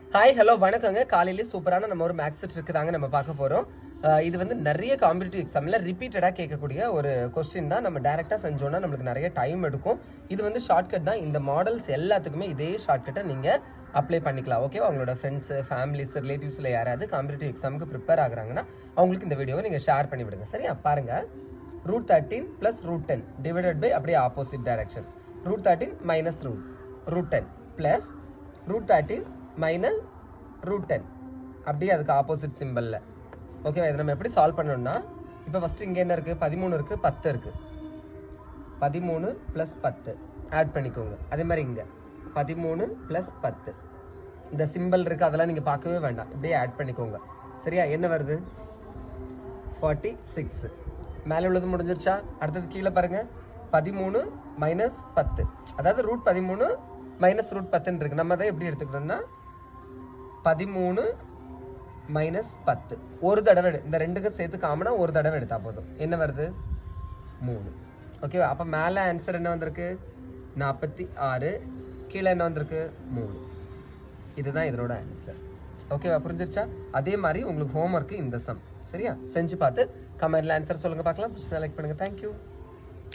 Hi hello வணக்கங்க. காலையிலே சூப்பரான நம்ம ஒரு மேக்ஸ் செட் இருக்குதாங்க நம்ம பார்க்க போகிறோம். இது வந்து நிறைய காம்படிட்டிவ் எக்ஸாமில் ரிப்பீட்டடாக கேட்கக்கூடிய ஒரு கொஸ்டின் தான். நம்ம டேரெக்டாக செஞ்சோன்னா நம்மளுக்கு நிறைய டைம் எடுக்கும். இது வந்து ஷார்ட்கட் தான். இந்த மாடல்ஸ் எல்லாத்துக்குமே இதே ஷார்ட்கட்டை நீங்கள் அப்ளை பண்ணிக்கலாம். ஓகேவா? அவங்களோட ஃப்ரெண்ட்ஸு, ஃபேமிலிஸ், ரிலேட்டிவ்ஸில் யாராவது காம்படிட்டிவ் எக்ஸாமுக்கு ப்ரிப்பேர் ஆகுறாங்கன்னா அவங்களுக்கு இந்த வீடியோவை நீங்கள் ஷேர் பண்ணி விடுங்க. சரியா? பாருங்கள். √13 + √10 டிவைடட் பை அப்படியே ஆப்போசிட் டைரக்ஷன். √13 - √10 + √13 - √10 அப்படியே அதுக்கு ஆப்போசிட் சிம்பிளில். ஓகேவா? இதை நம்ம எப்படி சால்வ் பண்ணணும்னா, இப்போ ஃபஸ்ட்டு இங்கே என்ன இருக்குது? 13 இருக்குது, 10 இருக்குது. 13 + 10 ஆட் பண்ணிக்கோங்க. அதே மாதிரி இங்கே 13 + 10 இந்த சிம்பிள் இருக்குது, அதெல்லாம் நீங்கள் பார்க்கவே வேண்டாம், இப்படியே ஆட் பண்ணிக்கோங்க. சரியா? என்ன வருது? 46. மேலே உள்ளது முடிஞ்சிருச்சா? அடுத்தது கீழே பாருங்கள். 13 - 10, அதாவது √13 - √10 இருக்குது. நம்ம அதை எப்படி எடுத்துக்கணும்னா 13 - 10 ஒரு தடவை இந்த ரெண்டுக்கும் சேர்த்து காமனா ஒரு தடவை எடுத்தால் போதும். என்ன வருது? 3. ஓகேவா? அப்போ மேலே ஆன்சர் என்ன வந்திருக்கு? 46. கீழே என்ன வந்திருக்கு? 3. இதுதான் இதனோட ஆன்சர். ஓகேவா? புரிஞ்சிருச்சா? அதே மாதிரி உங்களுக்கு ஹோம்ஒர்க்கு இந்த சம். சரியா? செஞ்சு பார்த்து கமெண்ட்ல ஆன்சர் சொல்லுங்கள் பார்க்கலாம். பிடிச்சா லைக் பண்ணுங்கள். தேங்க்யூ.